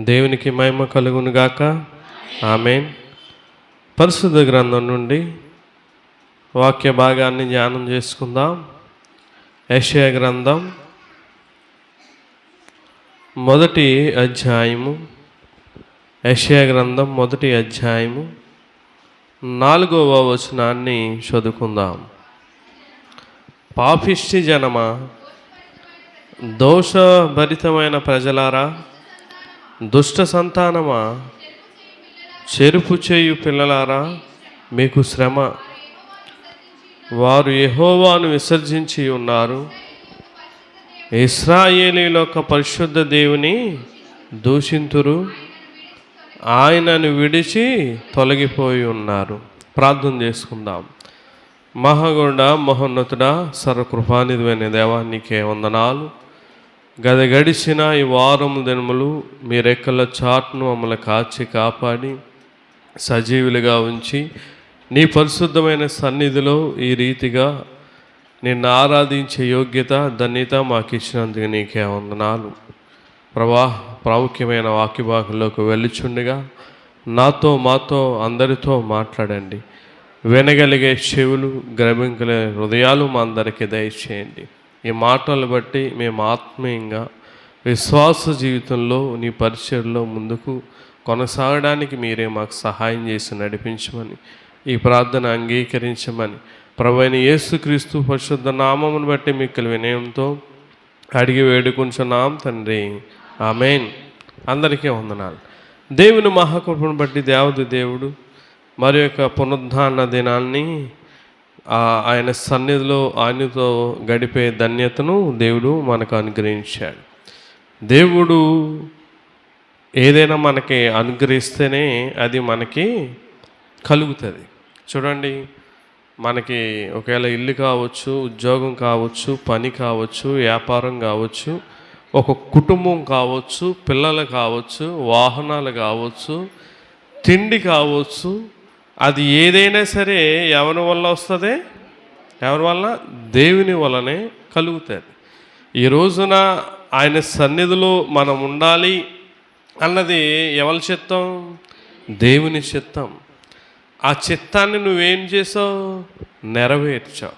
దేవునికి మహిమ కలుగును గాక. ఆమేన్. పరిశుద్ధ గ్రంథం నుండి వాక్య భాగాన్ని ధ్యానం చేసుకుందాం. యెషయా గ్రంథం మొదటి అధ్యాయము, యెషయా గ్రంథం మొదటి అధ్యాయము 4వ వచనాన్ని చదువుకుందాం. పాపిష్టి జనమా, దోషభరితమైన ప్రజలారా, దుష్ట సంతానమా, చెరుపు చేయు పిల్లలారా, మీకు శ్రమ. వారు యెహోవాను విసర్జించి ఉన్నారు, ఇశ్రాయేలీయుల యొక్క పరిశుద్ధ దేవుని దూషింతురు, ఆయనను విడిచి తొలగిపోయి ఉన్నారు. ప్రార్థన చేసుకుందాం. మహాగొండ మహోన్నతుడా, సర్వకృపానిధివైన దేవా, నీకే వందనాలు. గడిచిన ఈ వారం దినములు మీ రెక్కల చాటును మమ్మల్ని కాచి కాపాడి సజీవులుగా ఉంచి నీ పరిశుద్ధమైన సన్నిధిలో ఈ రీతిగా నిన్ను ఆరాధించే యోగ్యత, ధన్యత మాకు ఇచ్చినందుకు నీకే వందనాలు. ప్రాముఖ్యమైన వాక్యభాగంలోకి వెళ్ళుచుండగా నాతో మాతో అందరితో మాట్లాడండి. వినగలిగే చెవులు, గ్రహించగలిగే హృదయాలు మా అందరికీ దయచేయండి. ఈ మాటలు బట్టి మేము ఆత్మీయంగా విశ్వాస జీవితంలో నీ పరిచర్లో ముందుకు కొనసాగడానికి మీరే మాకు సహాయం చేసి నడిపించమని, ఈ ప్రార్థన అంగీకరించమని ప్రభువైన యేసుక్రీస్తు పరిశుద్ధ నామమును బట్టి మిక్కిలి వినయంతో అడిగి వేడుకుంటున్నాం తండ్రి. ఆమేన్. అందరికీ వందనాలు. దేవుని మహాకృపను బట్టి దేవుడు మరి యొక్క పునరుద్ధాన దినాన్ని ఆయన సన్నిధిలో ఆయనతో గడిపే ధన్యతను దేవుడు మనకు అనుగ్రహించాడు. దేవుడు ఏదైనా మనకి అనుగ్రహిస్తేనే అది మనకి కలుగుతుంది. చూడండి, మనకి ఒకవేళ ఇల్లు కావచ్చు, ఉద్యోగం కావచ్చు, పని కావచ్చు, వ్యాపారం కావచ్చు, ఒక కుటుంబం కావచ్చు, పిల్లలు కావచ్చు, వాహనాలు కావచ్చు, తిండి కావచ్చు, అది ఏదైనా సరే ఎవరి వల్ల వస్తుంది? ఎవరి వల్ల? దేవుని వల్లనే కలుగుతుంది. ఈ రోజున ఆయన సన్నిధిలో మనం ఉండాలి అన్నది ఎవరి చిత్తం? దేవుని చిత్తం. ఆ చిత్తాన్ని నువ్వేం చేసావు? నెరవేర్చావు.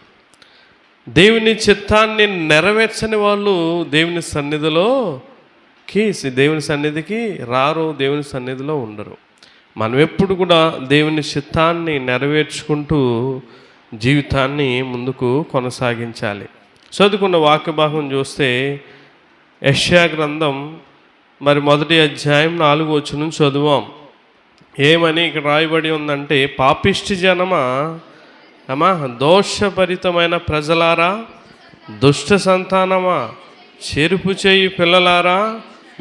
దేవుని చిత్తాన్ని నెరవేర్చని వాళ్ళు దేవుని సన్నిధికి రారు, దేవుని సన్నిధిలో ఉండరు. మనం ఎప్పుడు కూడా దేవుని చిత్తాన్ని నెరవేర్చుకుంటూ జీవితాన్ని ముందుకు కొనసాగించాలి. చదువుకున్న వాక్య భాగం చూస్తే యెషయా గ్రంథం మరి మొదటి అధ్యాయం 4వ వచనం చదువాం. ఏమని ఇక్కడ రాయబడి ఉందంటే, పాపిష్టి జనమా, దోషభరితమైన ప్రజలారా, దుష్ట సంతానమా, చెరుపు చేయు పిల్లలారా,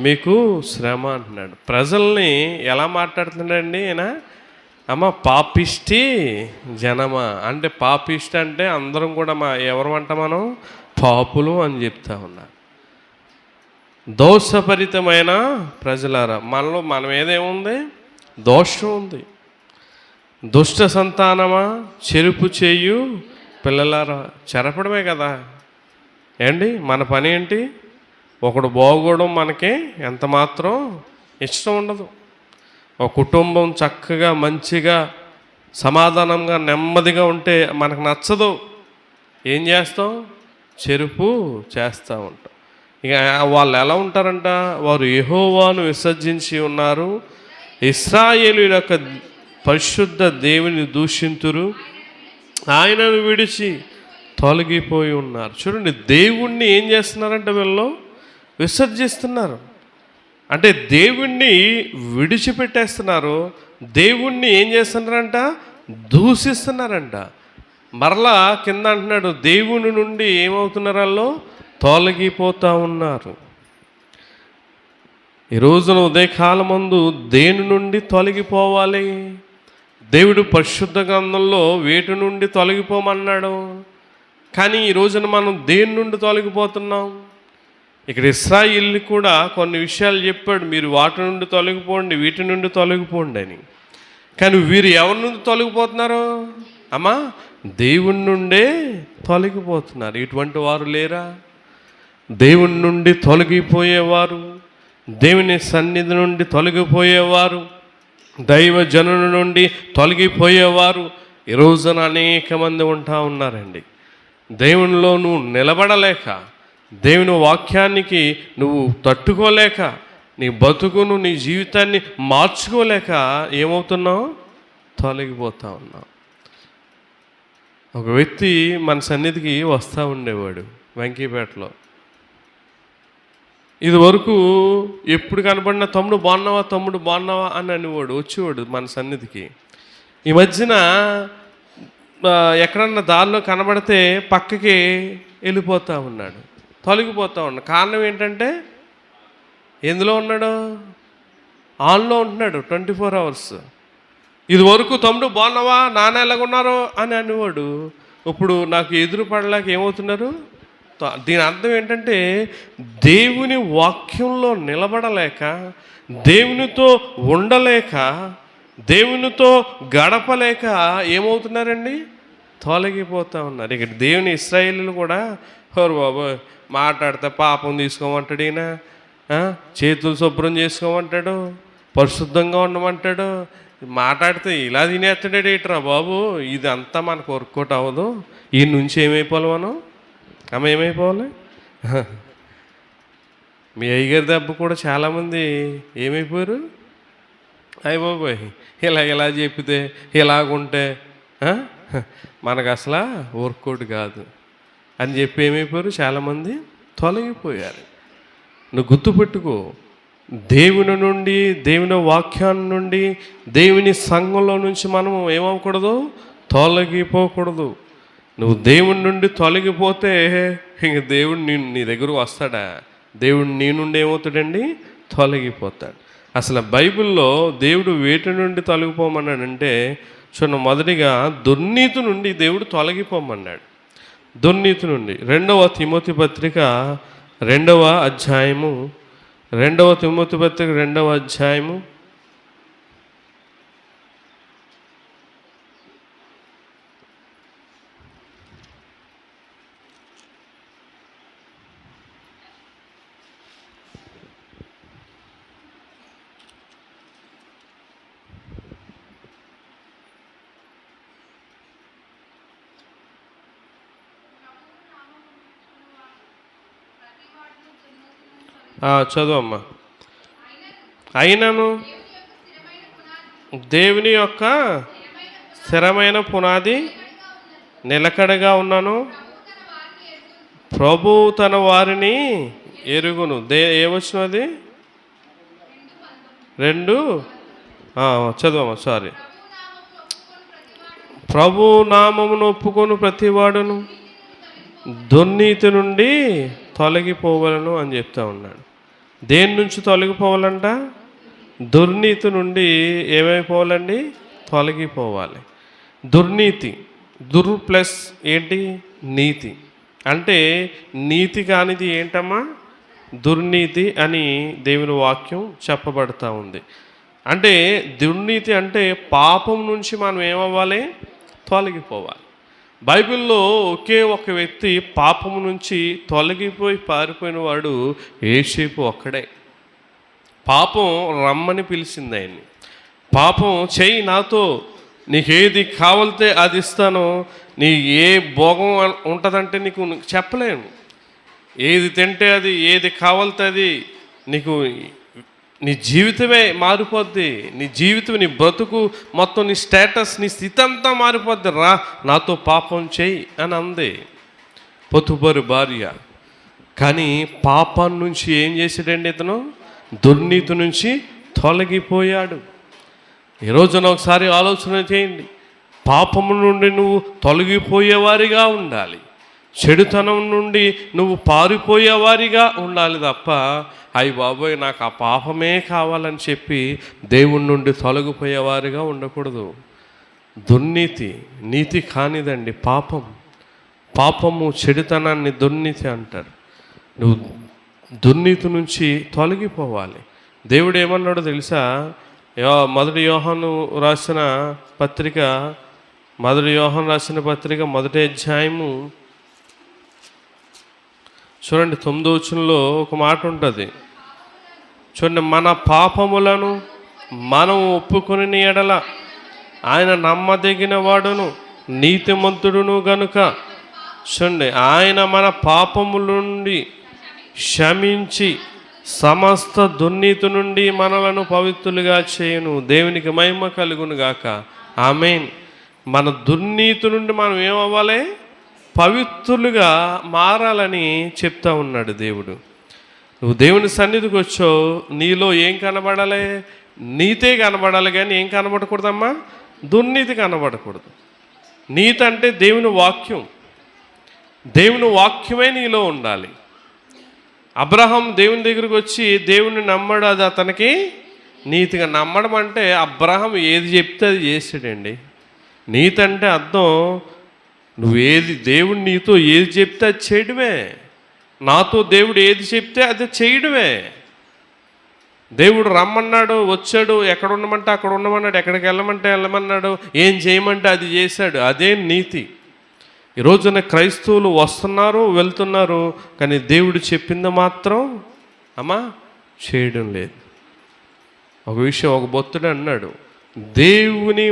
మీకు శ్రమ అంటున్నాడు. ప్రజల్ని ఎలా మాట్లాడుతున్నాడండి ఈయన? పాపిష్టి జనమా అంటే, పాపిష్టి అంటే అందరం కూడా ఎవరు అంట? మనం పాపులు అని చెప్తా ఉన్నారు. దోషభరితమైన ప్రజలారా, మనం ఏదేముంది? దోషం ఉంది. దుష్ట సంతానమా, చెరుపు చేయు పిల్లలారా. చెరపడమే కదా ఏంటి మన పని? ఏంటి? ఒకడు బాగోవడం మనకి ఎంత మాత్రం ఇష్టం ఉండదు. ఒక కుటుంబం చక్కగా మంచిగా సమాధానంగా నెమ్మదిగా ఉంటే మనకు నచ్చదు. ఏం చేస్తాం? చెరుపు చేస్తూ ఉంటాం. ఇక వాళ్ళు ఎలా ఉంటారంట? వారు యెహోవాను విసర్జించి ఉన్నారు, ఇశ్రాయేలీయుల యొక్క పరిశుద్ధ దేవుని దూషింతురు, ఆయనను విడిచి తొలగిపోయి ఉన్నారు. చూడండి, దేవుణ్ణి ఏం చేస్తున్నారంటే వీళ్ళు విసర్జిస్తున్నారు. అంటే దేవుణ్ణి విడిచిపెట్టేస్తున్నారు. దేవుణ్ణి ఏం చేస్తున్నారంట? దూషిస్తున్నారంట. మరలా కింద అంటున్నాడు, దేవుని నుండి ఏమవుతున్నారు? వాళ్ళు తొలగిపోతూ ఉన్నారు. ఈ రోజున ఉదయకాలమందు దేని నుండి తొలగిపోవాలి? దేవుడు పరిశుద్ధ గ్రంథంలో వేటి నుండి తొలగిపోమన్నాడు. కానీ ఈ రోజున మనం దేని నుండి తొలగిపోతున్నాం? ఇక్కడ ఇశ్రాయేలుకి కూడా కొన్ని విషయాలు చెప్పాడు, మీరు వాటి నుండి తొలగిపోండి, వీటి నుండి తొలగిపోండి అని. కానీ వీరు ఎవరి నుండి తొలగిపోతున్నారు? దేవుని నుండే తొలగిపోతున్నారు. ఇటువంటి వారు లేరా? దేవుని నుండి తొలగిపోయేవారు, దేవుని సన్నిధి నుండి తొలగిపోయేవారు, దైవ జనుల నుండి తొలగిపోయేవారు ఈ రోజున అనేక మంది ఉంటా ఉన్నారండి. దేవునిలో నువ్వు నిలబడలేక, దేవుని వాక్యానికి నువ్వు తట్టుకోలేక, నీ బతుకును నీ జీవితాన్ని మార్చుకోలేక ఏమవుతున్నావు? తొలగిపోతా ఉన్నావు. ఒక వ్యక్తి మన సన్నిధికి వస్తూ ఉండేవాడు వెంకీపేటలో. ఇది వరకు ఎప్పుడు కనపడిన తమ్ముడు బాగున్నావా అని అనేవాడు, వచ్చేవాడు మన సన్నిధికి. ఈ మధ్యన ఎక్కడన్నా దారిలో కనబడితే పక్కకి వెళ్ళిపోతూ ఉన్నాడు, తొలగిపోతూ ఉన్నాడు. కారణం ఏంటంటే ఎందులో ఉన్నాడు? ఆన్లో ఉంటున్నాడు 24 hours. ఇది వరకు తమ్ముడు బాగున్నావా, నాన్న ఎలాగున్నారు అని అనేవాడు. ఇప్పుడు నాకు ఎదురు పడలేక ఏమవుతున్నారు? దీని అర్థం ఏంటంటే దేవుని వాక్యంలో నిలబడలేక, దేవునితో ఉండలేక, దేవునితో గడపలేక ఏమవుతున్నారండి? తొలగిపోతూ ఉన్నారు. ఇక్కడ దేవుని ఇశ్రాయేలీలు కూడా ఓరు బాబు మాట్లాడితే పాపం తీసుకోమంటాడు, ఈయన చేతులు శుభ్రం చేసుకోమంటాడు, పరిశుద్ధంగా ఉండమంటాడు, మాట్లాడితే ఇలా తినేస్తాడు ఏంట్రా బాబు, ఇది అంతా మనకు వర్కౌట్ అవ్వదు. ఈ నుంచి ఏమైపోవాలి మనం? ఏమైపోవాలి? మీ అయ్యగారి దెబ్బ కూడా చాలామంది ఏమైపోయారు? అయ్య బాబోయ్ ఇలా చెప్పితే ఇలాగుంటే మనకు అసలు వర్కౌట్ కాదు అని చెప్పి ఏమైపోయారు? చాలామంది తొలగిపోయారు. నువ్వు గుర్తుపెట్టుకో, దేవుని నుండి, దేవుని వాక్యాన్ని నుండి, దేవుని సంఘంలో నుంచి మనం ఏమవకూడదు? తొలగిపోకూడదు. నువ్వు దేవుని నుండి తొలగిపోతే ఇంక దేవుడు నీ దగ్గరకు వస్తాడా? దేవుడు నీ నుండి ఏమవుతాడండి? తొలగిపోతాడు. అసలు బైబిల్లో దేవుడు వేటి నుండి తొలగిపోమన్నాడంటే చూడండి, మొదటిగా దుర్నీతి నుండి దేవుడు తొలగిపోమన్నాడు. దుర్నీతి నుండి 2వ తిమోతి పత్రిక 2వ అధ్యాయము 2వ తిమోతి పత్రిక 2వ అధ్యాయము 2వ చదువమ్మా. అయినను దేవుని యొక్క స్థిరమైన పునాది నిలకడగా ఉన్నాను, ప్రభు తన వారిని ఎరుగును. ఏమొచ్చినది? 2 చదువమ్మా. సారీ. ప్రభు నామమును ఒప్పుకొని ప్రతివాడును దుర్నీతి నుండి తొలగిపోవాలను అని చెప్తా ఉన్నాడు. దేని నుంచి తొలగిపోవాలంట? దుర్నీతి నుండి ఏమైపోవాలండి? తొలగిపోవాలి. దుర్నీతి, దుర్ ప్లస్ ఏంటి? నీతి. అంటే నీతి కానిది ఏంటమ్మా? దుర్నీతి అని దేవుని వాక్యం చెప్పబడతా ఉంది. అంటే దుర్నీతి అంటే పాపం నుంచి మనం ఏమవ్వాలి? తొలగిపోవాలి. బైబిల్లో ఒకే ఒక వ్యక్తి పాపం నుంచి తొలగిపోయి పారిపోయిన వాడు యేసేపు ఒక్కడే. పాపం రమ్మని పిలిచింది ఆయన్ని. పాపం చెయ్యి, నాతో నీకేది కావాలితే అది ఇస్తాను, నీ ఏ భోగం ఉంటుందంటే నీకు చెప్పలేను, ఏది తింటే అది, ఏది కావాలితే అది, నీకు నీ జీవితమే మారిపోద్ది, నీ జీవితం, నీ బ్రతుకు మొత్తం, నీ స్టేటస్, నీ స్థితి అంతా మారిపోద్ది, రా నాతో పాపం చేయి అని అంది పొతుబరు భార్య. కానీ పాపం నుంచి ఏం చేశాడండి ఇతను? దుర్నీతి నుంచి తొలగిపోయాడు. ఈరోజున ఒకసారి ఆలోచన చేయండి. పాపము నుండి నువ్వు తొలగిపోయేవారిగా ఉండాలి, చెడుతనం నుండి నువ్వు పారిపోయేవారిగా ఉండాలి తప్ప అయ్యి బాబోయ్ నాకు ఆ పాపమే కావాలని చెప్పి దేవుడి నుండి తొలగిపోయేవారిగా ఉండకూడదు. దుర్నీతి నీతి కానిదండి పాపం. పాపము చెడుతనాన్ని దుర్నీతి అంటారు. నువ్వు దుర్నీతి నుంచి తొలగిపోవాలి. దేవుడు ఏమన్నాడో తెలుసా? మొదటి యోహాను రాసిన పత్రిక 1వ అధ్యాయము చూడండి 9వ వచనంలో ఒక మాట ఉంటుంది. చూడండి, మన పాపములను మనం ఒప్పుకొని ఎడల ఆయన నమ్మదగిన వాడును నీతిమంతుడును గనుక, చూడండి, ఆయన మన పాపముల నుండి క్షమించి సమస్త దుర్నీతి నుండి మనలను పవిత్రులుగా చేయును. దేవునికి మహిమ కలుగును గాక. ఆమేన్. మన దుర్నీతి నుండి మనం ఏమవ్వాలి? పవిత్రులుగా మారాలని చెప్తా ఉన్నాడు దేవుడు. నువ్వు దేవుని సన్నిధికి వచ్చావు, నీలో ఏం కనబడాలి? నీతే కనబడాలి, కానీ ఏం కనబడకూడదమ్మా? దుర్నీతి కనబడకూడదు. నీతి అంటే దేవుని వాక్యం. దేవుని వాక్యమే నీలో ఉండాలి. అబ్రహాం దేవుని దగ్గరికి వచ్చి దేవుని నమ్మడు, అది అతనికి నీతిగా. నమ్మడం అంటే అబ్రహాం ఏది చెప్తే అది చేసాడండి. నీతి అంటే అర్థం, నువ్వేది దేవుడు నీతో ఏది చెప్తే అది చేయడమే. నాతో దేవుడు ఏది చెప్తే అది చేయడమే. దేవుడు రమ్మన్నాడు, వచ్చాడు, ఎక్కడ ఉండమంటే అక్కడ ఉండమన్నాడు, ఎక్కడికి వెళ్ళమంటే వెళ్ళమన్నాడు, ఏం చేయమంటే అది చేశాడు. అదే నీతి. ఈ రోజున క్రైస్తవులు వస్తున్నారు, వెళ్తున్నారు, కానీ దేవుడు చెప్పింది మాత్రం చేయడం లేదు. ఒక విషయం ఒక భక్తుడు అన్నాడు, దేవుని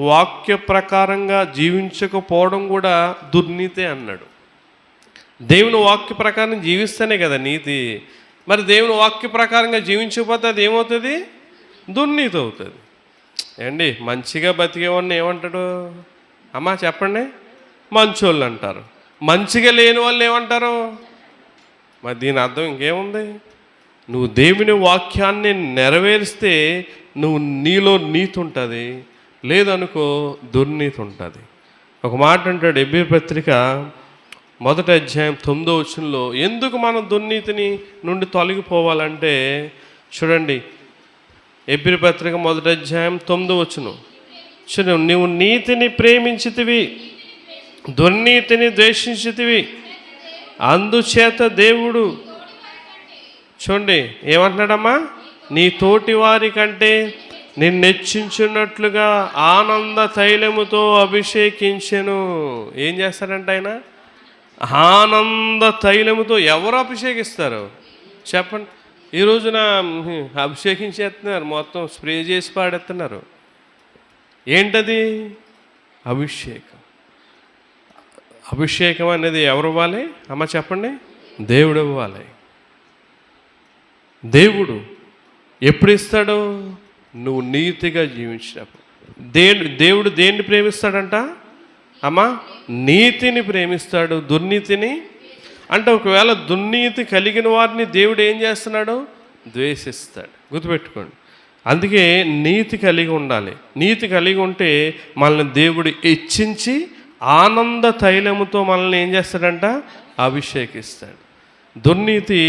వాక్య ప్రకారంగా జీవించకపోవడం కూడా దుర్నీతే అన్నాడు. దేవుని వాక్య ప్రకారం జీవిస్తేనే కదా నీతి. మరి దేవుని వాక్య ప్రకారంగా జీవించకపోతే అది ఏమవుతుంది? దుర్నీతి అవుతుంది. ఏండి, మంచిగా బతికేవాడిని ఏమంటాడు? చెప్పండి, మంచోళ్ళు అంటారు. మంచిగా లేని వాళ్ళు ఏమంటారు? మరి దీని అర్థం ఇంకేముంది? నువ్వు దేవుని వాక్యాన్ని నెరవేరిస్తే నీలో నీతి ఉంటుంది, లేదనుకో దుర్నీతి ఉంటుంది. ఒక మాట అంటాడు ఎబ్రీ పత్రిక 1వ అధ్యాయం 9వ వచనంలో, ఎందుకు మనం దుర్నీతిని నుండి తొలగిపోవాలంటే, చూడండి, ఎబ్రీ పత్రిక 1వ అధ్యాయం 9వ వచనం. చూడండి, నువ్వు నీతిని ప్రేమించితివి, దుర్నీతిని ద్వేషించితివి, అందుచేత దేవుడు, చూడండి ఏమంటున్నాడమ్మా, నీ తోటి వారి కంటే నిన్నెచ్చించున్నట్లుగా ఆనంద తైలముతో అభిషేకించెను. ఏం చేస్తాడంట ఆయన? ఆనంద తైలముతో. ఎవరు అభిషేకిస్తారు చెప్పండి? ఈ రోజున అభిషేకించేస్తున్నారు, మొత్తం స్ప్రే చేసి పాడేస్తున్నారు. ఏంటది? అభిషేకం. అభిషేకం అనేది ఎవరు ఇవ్వాలి చెప్పండి? దేవుడు ఇవ్వాలి. దేవుడు ఎప్పుడు ఇస్తాడు? నువ్వు నీతిగా జీవించినప్పుడు. దేవుడు దేన్ని ప్రేమిస్తాడంట నీతిని ప్రేమిస్తాడు, దుర్నీతిని అంటే ఒకవేళ దుర్నీతి కలిగిన వారిని దేవుడు ఏం చేస్తున్నాడు? ద్వేషిస్తాడు. గుర్తుపెట్టుకోండి. అందుకే నీతి కలిగి ఉండాలి. నీతి కలిగి ఉంటే మనల్ని దేవుడు హెచ్చించి ఆనంద తైలముతో మనల్ని ఏం చేస్తాడంట? అభిషేకిస్తాడు. దుర్నీతి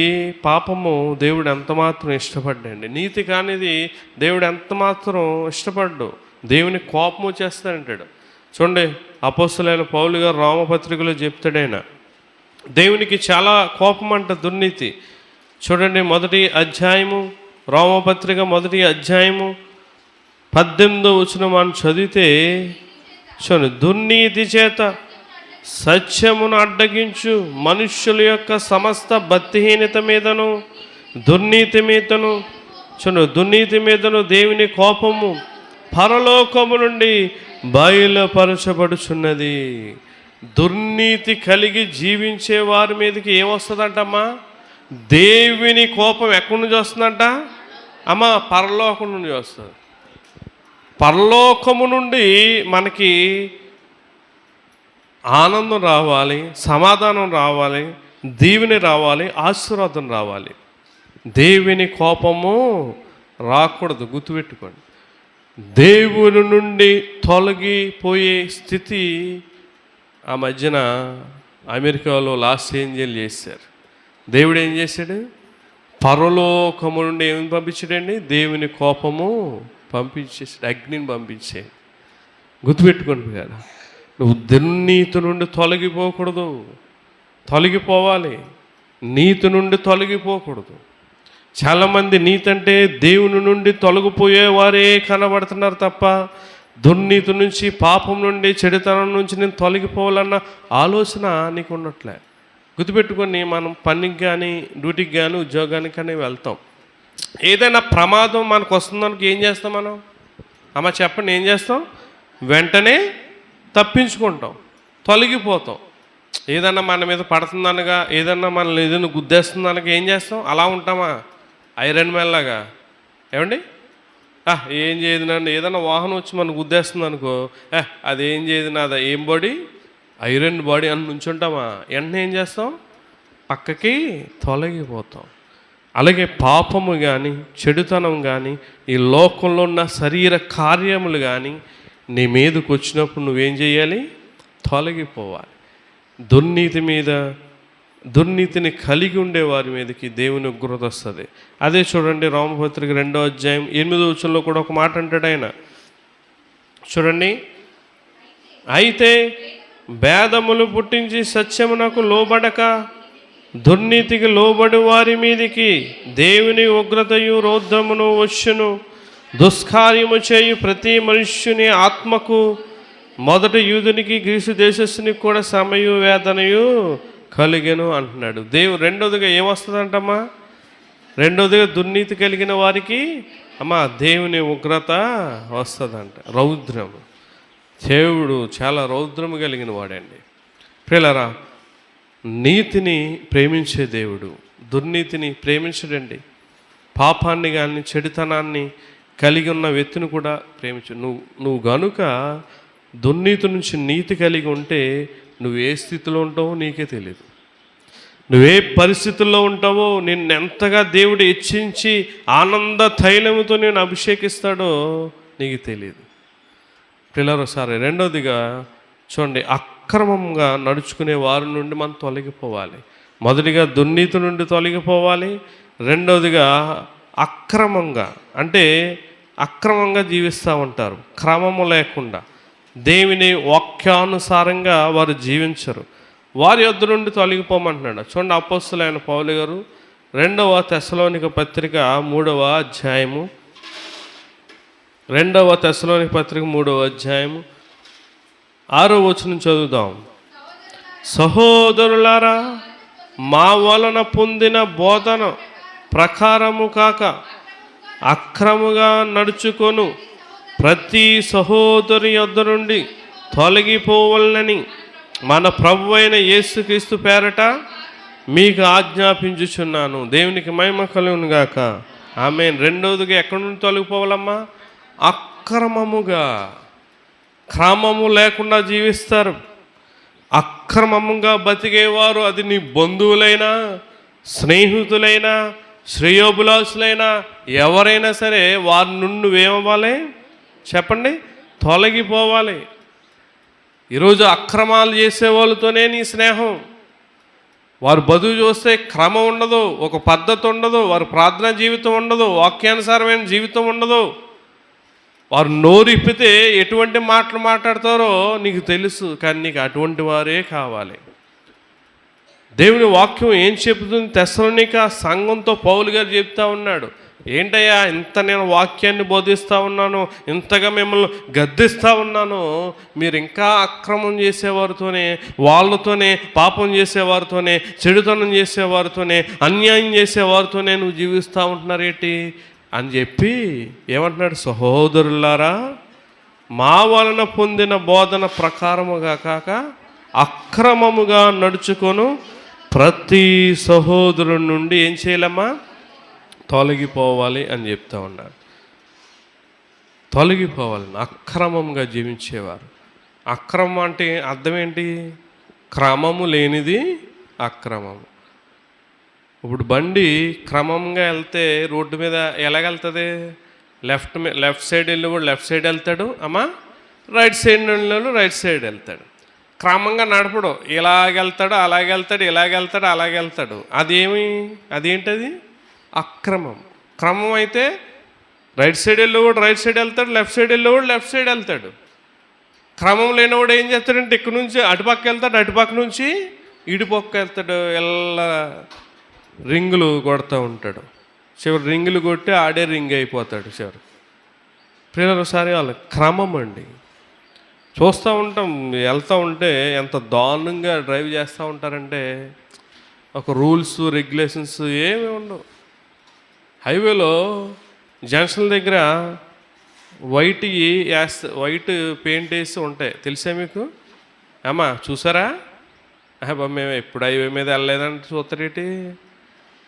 పాపము దేవుడు ఎంతమాత్రం ఇష్టపడ్డండి. నీతి కానిది దేవుడు ఎంతమాత్రం ఇష్టపడ్డు. దేవుని కోపం వచ్చేస్తాడంటాడు. చూడండి, అపోస్తలుడైన పౌలు గారు రోమపత్రికలో చెప్తాడైనా, దేవునికి చాలా కోపం అంట దుర్నీతి. చూడండి, 1వ అధ్యాయము, రోమపత్రిక 1వ అధ్యాయము 18వ వచనం మనం చదివితే, చూడండి, దుర్నీతి చేత సత్యమును అడ్డగించు మనుష్యుల యొక్క సమస్త భక్తిహీనత మీదను దుర్నీతి మీదను, చూడండి, దుర్నీతి మీదను దేవుని కోపము పరలోకము నుండి బయలుపరచబడుచున్నది. దుర్నీతి కలిగి జీవించే వారి మీదకి ఏమొస్తుందంటమ్మా? దేవుని కోపం ఎక్కడి నుంచి వస్తుందంట? పరలోకం నుండి వస్తుంది. పరలోకము నుండి మనకి ఆనందం రావాలి, సమాధానం రావాలి, దీవెన రావాలి, ఆశీర్వాదం రావాలి. దేవుని కోపము రాకూడదు. గుర్తుపెట్టుకోండి. దేవుని నుండి తొలగిపోయే స్థితి ఆ మధ్యన అమెరికాలో లాస్ ఏంజల్ చేశారు. దేవుడు ఏం చేశాడు? పరలోకము నుండి ఏమి పంపించాడండి? దేవుని కోపము పంపించేసాడు, అగ్నిని పంపించాడు. గుర్తుపెట్టుకోండి కదా, నువ్వు దుర్నీతి నుండి తొలగిపోకూడదు, తొలగిపోవాలి. నీతి నుండి తొలగిపోకూడదు. చాలామంది నీతి అంటే దేవుని నుండి తొలగిపోయేవారే కనబడుతున్నారు తప్ప దుర్నీతి నుంచి, పాపం నుండి, చెడుతనం నుంచి నేను తొలగిపోవాలన్న ఆలోచన నీకు ఉండట్లే. గుర్తుపెట్టుకొని మనం పనికి కానీ, డ్యూటీకి కానీ, ఉద్యోగానికి కానీ వెళ్తాం. ఏదైనా ప్రమాదం మనకు వస్తుందనుకో ఏం చేస్తాం మనం? అమ్మ చెప్పండి, ఏం చేస్తాం? వెంటనే తప్పించుకుంటాం, తొలగిపోతాం. ఏదన్నా మన మీద పడుతుందనగా, ఏదన్నా మనల్ని ఏదైనా గుద్దేస్తుందనగా ఏం చేస్తాం? అలా ఉంటామా? ఐరన్ మ్యాన్ లాగా. ఏమండి, ఏం చేయదు నన్ను, ఏదైనా వాహనం వచ్చి మనం గుద్దేస్తుంది అనుకో, అదేం చేయదు నాదా, ఏం బాడీ, ఐరన్ బాడీ అని నుంచుంటామా? వెంటనే ఏం చేస్తాం? పక్కకి తొలగిపోతాం. అలాగే పాపము కానీ, చెడుతనం కానీ, ఈ లోకంలో ఉన్న శరీర కార్యములు కానీ నీ మీదకి వచ్చినప్పుడు నువ్వేం చేయాలి? తొలగిపోవాలి. దుర్నీతిని కలిగి ఉండే వారి మీదకి దేవుని ఉగ్రత వస్తుంది. అదే చూడండి, రోమపత్రిక 2వ అధ్యాయం 8వ వచనంలో కూడా ఒక మాట అంటాడు ఆయన. చూడండి, అయితే భేదములు పుట్టించి సత్యమునకు లోబడక దుర్నీతికి లోబడి వారి మీదికి దేవుని ఉగ్రతయు రౌద్రమును వచ్చును. దుష్కార్యము చేయు ప్రతి మనుష్యుని ఆత్మకు, మొదట యూదునికి గ్రీసు దేశస్థునికి కూడా శ్రమయు వేదనయు కలిగెను అంటున్నాడు దేవుడు. రెండోదిగా ఏమొస్తుందంటమ్మా? రెండోదిగా దుర్నీతి కలిగిన వారికి దేవుని ఉగ్రత వస్తుందంట, రౌద్రము. దేవుడు చాలా రౌద్రము కలిగిన వాడండి. ప్రియులారా, నీతిని ప్రేమించే దేవుడు దుర్నీతిని ప్రేమించడండి. పాపాన్ని కానీ చెడుతనాన్ని కలిగి ఉన్న వ్యక్తిని కూడా ప్రేమించు. నువ్వు గనుక దుర్నీతి నుంచి నీతి కలిగి ఉంటే నువ్వు ఏ స్థితిలో ఉంటావో నీకే తెలియదు. నువ్వే పరిస్థితుల్లో ఉంటావో, నిన్నెంతగా దేవుడు హెచ్చించి ఆనంద తైలముతో నేను అభిషేకిస్తాడో నీకు తెలియదు. పిల్లలు సారి రెండోదిగా చూడండి, అక్రమంగా నడుచుకునే వారి నుండి మనం తొలగిపోవాలి. మొదటిగా దుర్నీతి నుండి తొలగిపోవాలి. రెండోదిగా అక్రమంగా జీవిస్తూ ఉంటారు, క్రమము లేకుండా దేవుని వాక్యానుసారంగా వారు జీవించరు. వారి యొద్ద నుండి తొలగిపోమంటున్నాడు. చూడండి, అపోస్తలుడైన పౌలు గారు 2వ తెస్సలోనిక పత్రిక 3వ అధ్యాయము 6వ వచనం చదువుదాం. సహోదరులారా, మా వలన పొందిన బోధన ప్రకారము కాక అక్రముగా నడుచుకొను ప్రతి సహోదరి యొద్ద నుండి తొలగిపోవాలని మన ప్రభువైన యేసుక్రీస్తు పేరట మీకు ఆజ్ఞాపించుచున్నాను. దేవునికి మహిమ కలుగును గాక. ఆమేన్. రెండవదిగా ఎక్కడి నుండి తొలగిపోవాలమ్మా? అక్రమముగా, క్రమము లేకుండా జీవిస్తారు. అక్రమముగా బతికేవారు, అది నీ బంధువులైనా, స్నేహితులైనా, శ్రేయోభిలాషులైనా, ఎవరైనా సరే వారి నుండి నువ్వేమవ్వాలి చెప్పండి? తొలగిపోవాలి. ఈరోజు అక్రమాలు చేసే వాళ్ళతోనే నీ స్నేహం. వారు బతుకు చూస్తే క్రమం ఉండదు, ఒక పద్ధతి ఉండదు, వారి ప్రార్థనా జీవితం ఉండదు, వాక్యానుసారమైన జీవితం ఉండదు. వారు నోరిప్పితే ఎటువంటి మాటలు మాట్లాడతారో నీకు తెలుసు, కానీ నీకు అటువంటి వారే కావాలి. దేవుని వాక్యం ఏం చెబుతుంది? తెస్సలోనిక సంఘంతో పౌలు గారు చెప్తా ఉన్నాడు, ఏంటయ్యా ఇంత నేను వాక్యాన్ని బోధిస్తూ ఉన్నాను, ఇంతగా మిమ్మల్ని గద్దిస్తూ ఉన్నాను, మీరు ఇంకా అక్రమం చేసేవారితోనే, వాళ్ళతోనే, పాపం చేసేవారితోనే, చెడుతనం చేసేవారితోనే, అన్యాయం చేసేవారితోనే నువ్వు జీవిస్తూ ఉంటున్నారేంటి అని చెప్పి ఏమంటున్నాడు? సహోదరులారా, మా వలన పొందిన బోధన ప్రకారముగా కాక అక్రమముగా నడుచుకొను ప్రతి సహోదరుడి నుండి ఏం చేయాలమ్మా? తొలగిపోవాలి అని చెప్తా ఉన్నాడు. తొలగిపోవాలని, అక్రమంగా జీవించేవారు. అక్రమం అంటే అర్థం ఏంటి? క్రమము లేనిది అక్రమము. ఇప్పుడు బండి క్రమంగా వెళ్తే రోడ్డు మీద ఎలాగెళ్తుంది? లెఫ్ట్ సైడ్ వెళ్ళి కూడా లెఫ్ట్ సైడ్ వెళ్తాడు, రైట్ సైడ్ వెళ్ళి రైట్ సైడ్ వెళ్తాడు. క్రమంగా నడపడు, ఇలాగెళ్తాడు, అలాగెళ్తాడు, ఇలాగెళ్తాడు, అలాగెళ్తాడు. అదేంటది? అక్రమం. క్రమం అయితే రైట్ సైడ్ వెళ్ళేవాడు రైట్ సైడ్ వెళ్తాడు, లెఫ్ట్ సైడ్ వెళ్ళేవాడు లెఫ్ట్ సైడ్ వెళ్తాడు. క్రమం లేనివాడు ఏం చేస్తాడంటే ఇక్కడ నుంచి అటుపక్క వెళ్తాడు, అటుపక్క నుంచి ఇటుపక్క వెళ్తాడు, రింగులు కొడుతూ ఉంటాడు. చివరి రింగులు కొట్టి ఆడే రింగ్ అయిపోతాడు చివరి. పిల్లలు ఒకసారి వాళ్ళ క్రమం అండి. చూస్తూ ఉంటాం, వెళ్తూ ఉంటే ఎంత దారుణంగా డ్రైవ్ చేస్తూ ఉంటారంటే ఒక రూల్స్ రెగ్యులేషన్స్ ఏమీ ఉండవు. హైవేలో జంక్షన్ దగ్గర వైట్ పెయింట్ వేసి ఉంటాయి, తెలుసా మీకు? అమ్మా చూసారా? మేము ఎప్పుడు హైవే మీద వెళ్ళలేదంటే చూస్తారేటి.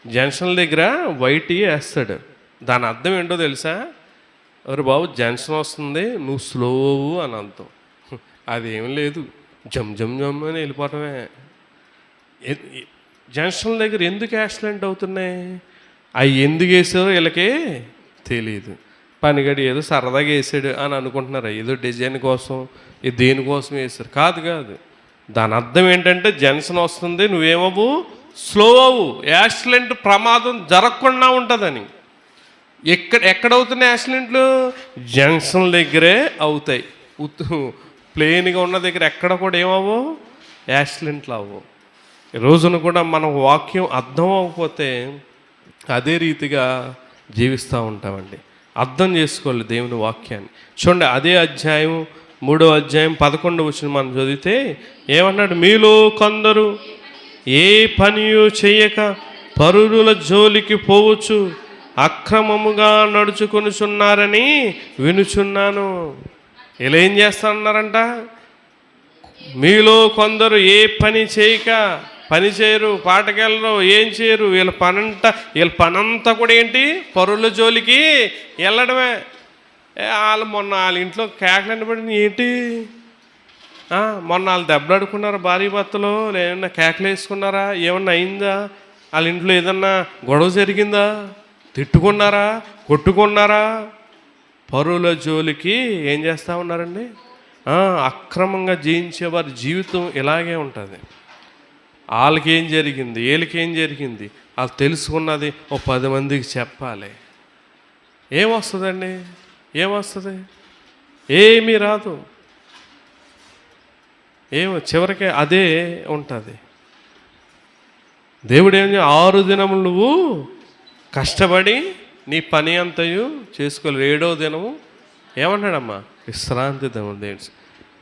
జంక్షన్ దగ్గర వైట్ వేస్తాడు. దాని అర్థం ఏంటో తెలుసా? ఎవరు బాబు జంక్షన్ వస్తుంది, నువ్వు స్లో అని అంటాం. అదేం లేదు, జమ్ జమ్ జమ్ అని వెళ్ళిపోవటమే. జంక్షన్ దగ్గర ఎందుకు యాక్సిడెంట్ అవుతున్నాయి? అవి ఎందుకు వేసారో వీళ్ళకి తెలియదు. పనిగడి ఏదో సరదాగా వేసాడు అని అనుకుంటున్నారు. ఏదో డిజైన్ కోసం, ఇది దేనికోసం వేసారు. కాదు కాదు, దాని అర్థం ఏంటంటే జంక్షన్ వస్తుంది, నువ్వేమవు స్లో అవ్వు, యాక్సిడెంట్ ప్రమాదం జరగకుండా ఉంటుందని. ఎక్కడవుతున్నాయి యాక్సిడెంట్లు? జంక్షన్ దగ్గరే అవుతాయి. ప్లెయిన్గా ఉన్న దగ్గర ఎక్కడ కూడా ఏమవు యాక్సిడెంట్లు అవ్వవు. ఈ రోజున కూడా మన వాక్యం అర్థం అవ్వకపోతే అదే రీతిగా జీవిస్తూ ఉంటామండి. అర్థం చేసుకోవాలి దేవుని వాక్యాన్ని. చూడండి, అదే అధ్యాయం 3వ అధ్యాయం 11వ వచనం మనం చదివితే ఏమన్నాడు? మీలో కొందరు ఏ పనియో చేయక పరుల జోలికి పోవచ్చు, అక్రమముగా నడుచుకొనుచున్నారని వినుచున్నాను. ఇలా ఏం చేస్తారన్నారంట? మీలో కొందరు ఏ పని చేయరు, పాటకెళ్ళరు, ఏం చేయరు. వీళ్ళ పనంతా కూడా ఏంటి? పరుల జోలికి వెళ్ళడమే. మొన్న వాళ్ళ ఇంట్లో కేకలు పడింది ఏంటి? మొన్న వాళ్ళు దెబ్బలాడుకున్నారా భార్య భర్తలో? ఏమన్నా కేకలు వేసుకున్నారా? ఏమన్నా అయిందా? వాళ్ళ ఇంట్లో ఏదన్నా గొడవ జరిగిందా? తిట్టుకున్నారా? కొట్టుకున్నారా? పరుల జోలికి ఏం చేస్తూ ఉన్నారండి? అక్రమంగా జీవించే వారి జీవితం ఇలాగే ఉంటుంది. వాళ్ళకేం జరిగింది, వీళ్ళకేం జరిగింది, వాళ్ళు తెలుసుకున్నది 10 మందికి చెప్పాలి. ఏమొస్తుందండి? ఏమొస్తుంది? ఏమీ రాదు. చివరికి అదే ఉంటుంది. దేవుడు 6 దినములు నువ్వు కష్టపడి నీ పని అంతయు చేసుకోవాలి, 7వ దినము ఏమన్నాడమ్మా? విశ్రాంతి దినం.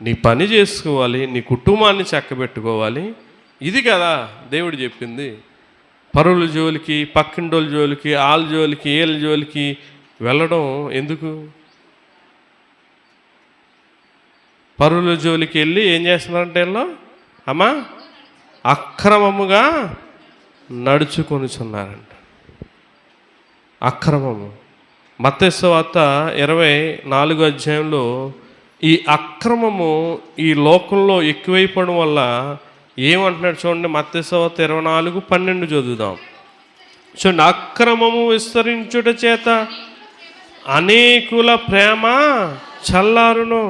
నీ పని చేసుకోవాలి, నీ కుటుంబాన్ని చక్కబెట్టుకోవాలి. ఇది కదా దేవుడు చెప్పింది. పరుల జోలికి, పక్కింటోళ్ళ జోలికి, వాళ్ళ జోలికి, వీళ్ళ జోలికి వెళ్ళడం ఎందుకు? పరుల జోలికి వెళ్ళి ఏం చేస్తున్నారంటే వీళ్ళు అమ్మా అక్రమముగా నడుచుకొనుచున్నారంట. అక్రమము. మత్తయి సువార్త 24వ అధ్యాయంలో ఈ అక్రమము ఈ లోకంలో ఎక్కువైపోవడం వల్ల ఏమంటున్నాడు చూడండి. మత్తయి సువార్త 24:12 చదువుదాం. చూడండి, అక్రమము విస్తరించుట చేత అనేకుల ప్రేమ చల్లారును.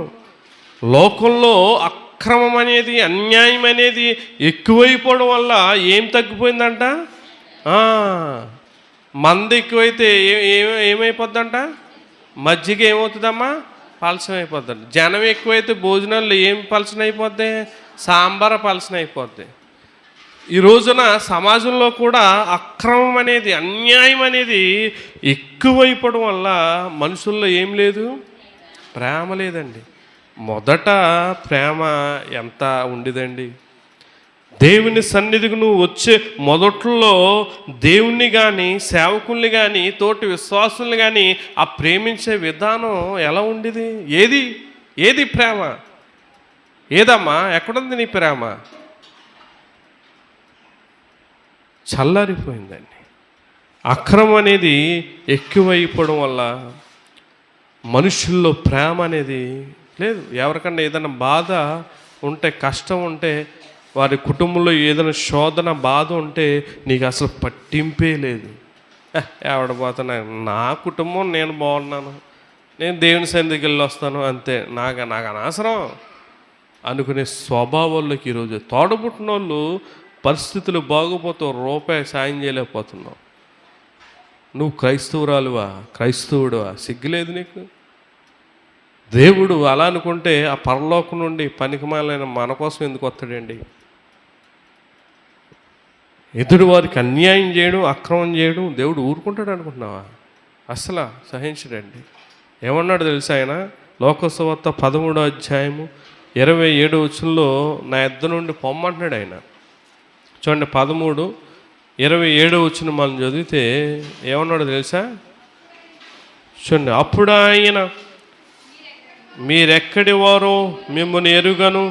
లోకంలో అక్రమం అనేది, అన్యాయం అనేది ఎక్కువైపోవడం వల్ల ఏం తగ్గిపోయిందంట? మంది ఎక్కువైతే ఏమైపోద్దంట? మజ్జిగ ఏమవుతుందమ్మా? పలసన అయిపోద్దంట. జనం ఎక్కువైతే భోజనాలు ఏం పలసన అయిపోద్ది? సాంబార పలసన అయిపోద్ది. ఈ రోజున సమాజంలో కూడా అక్రమం అనేది, అన్యాయం అనేది ఎక్కువైపోవడం వల్ల మనుషుల్లో ఏం లేదు? ప్రేమ లేదండి. మొదట ప్రేమ ఎంత ఉండేదండి? దేవుని సన్నిధికి నువ్వు వచ్చే మొదట్లో దేవుణ్ణి కానీ, సేవకుల్ని కానీ, తోటి విశ్వాసుల్ని కానీ ఆ ప్రేమించే విధానం ఎలా ఉండేది? ఏది ప్రేమ? ఏదమ్మా? ఎక్కడుంది నీ ప్రేమ? చల్లారిపోయిందండి. అక్రమం అనేది ఎక్కువైపోవడం వల్ల మనుషుల్లో ప్రేమ అనేది లేదు. ఎవరికన్నా ఏదైనా బాధ ఉంటే, కష్టం ఉంటే, వారి కుటుంబంలో ఏదైనా శోధన, బాధ ఉంటే నీకు అసలు పట్టింపే లేదు. ఎవడ పోతున్నా, నా కుటుంబం నేను బాగున్నాను, నేను దేవుని సన్నిధికి వెళ్ళి వస్తాను అంతే, నాకు అనవసరం అనుకునే స్వభావాల్లోకి ఈరోజు తోడబుట్టిన వాళ్ళు పరిస్థితులు బాగోపోతే రూపాయి సాయం చేయలేకపోతున్నావు. నువ్వు క్రైస్తవురాలువా, క్రైస్తవుడువా? సిగ్గులేదు నీకు? దేవుడు అలా అనుకుంటే ఆ పరలోకం నుండి పనికిమాలైన మన కోసం ఎందుకు వస్తాడండి? ఎదుటి వారికి అన్యాయం చేయడం, అక్రమం చేయడం దేవుడు ఊరుకుంటాడు అనుకుంటున్నావా? అసలు సహించడండి. ఏమన్నాడు తెలుసా ఆయన? లోకసువార్త 13వ అధ్యాయము 27వ వచనంలో నా యొద్ద నుండి పొమ్మంటున్నాడు ఆయన. చూడండి, 13, 27వ వచనం మనం చదివితే ఏమన్నాడో తెలుసా? చూడండి, అప్పుడు ఆయన, మీరెక్కడి వారో మిమ్మల్ని ఎరుగను,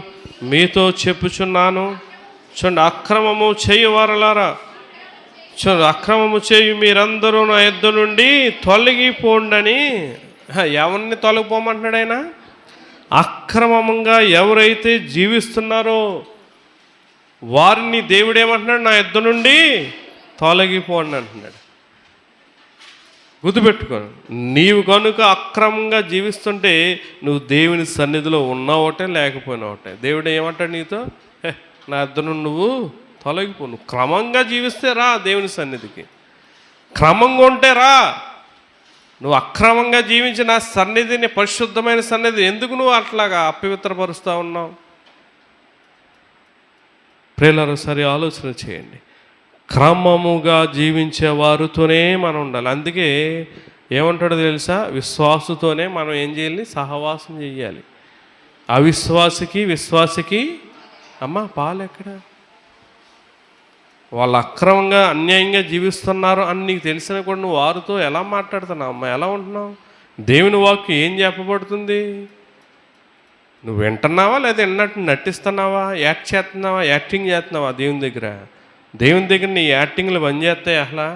మీతో చెప్పుచున్నాను. చూడండి, అక్రమము చేయువారలారా, చూడండి, అక్రమము చేయు మీరందరూ నా యొద్ద నుండి తొలగిపోండని. ఎవరిని తొలగిపోమంటున్నాడు ఆయన? అక్రమంగా ఎవరైతే జీవిస్తున్నారో వారిని దేవుడు ఏమంటున్నాడు? నా యొద్ద నుండి తొలగిపోండి అంటున్నాడు. గుర్తుపెట్టుకో, నీవు కనుక అక్రమంగా జీవిస్తుంటే నువ్వు దేవుని సన్నిధిలో ఉన్నావటే లేకపోయినావటే. దేవుడు ఏమంటాడు నీతో? నా యొద్ద నుండి నువ్వు తొలగిపో. నువ్వు క్రమంగా జీవిస్తే రా దేవుని సన్నిధికి, క్రమంగా ఉంటే రా. నువ్వు అక్రమంగా జీవించి నా సన్నిధిని, పరిశుద్ధమైన సన్నిధి ఎందుకు నువ్వు అట్లాగా అపవిత్రపరుస్తూ ఉన్నావు? ప్రియులారా, సరి ఆలోచన చేయండి. క్రమముగా జీవించే వారితోనే మనం ఉండాలి. అందుకే ఏమంటాడో తెలుసా? విశ్వాసుతోనే మనం ఏం చేయాలి? సహవాసం చేయాలి. విశ్వాసికి అమ్మ పాలు ఎక్కడ? వాళ్ళు అక్రమంగా అన్యాయంగా జీవిస్తున్నారు అని నీకు తెలిసినా కూడా నువ్వు వారితో ఎలా మాట్లాడుతున్నావు? అమ్మ ఎలా ఉంటున్నావు? దేవుని వాక్యం ఏం చెప్పబడుతుంది? నువ్వు వింటున్నావా లేదా విన్నట్టు నటిస్తున్నావా? యాక్టింగ్ చేస్తున్నావా? దేవుని దగ్గర నీ యాక్టింగ్లు బంద్ చేస్తాయి. అసలు